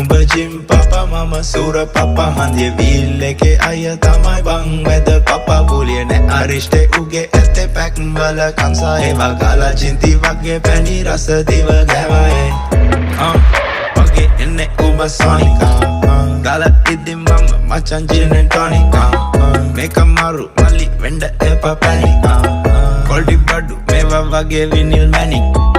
නුඹ ජිම් පපා මම සූර පපා හන්දිය වීල් එකේ අය තමයි බං වැද පපා බුලිය නෑ අරිෂ්ටේ උගේ ඇත්තේ පැක් වල කංසා ඒවා ගාලා චින්ති වගේ පැණි රස දිව ගැවයි වගේ එන්නේ ඔබ සෝනිකා ගාලා ඉදින් මම මචන් ජින් and ටොනිකා මේක මාරු මල්ලි වෙන්න එපා පැනිකා කොල්ඩි බඩු මේවා වගේ විනිල් මැනික්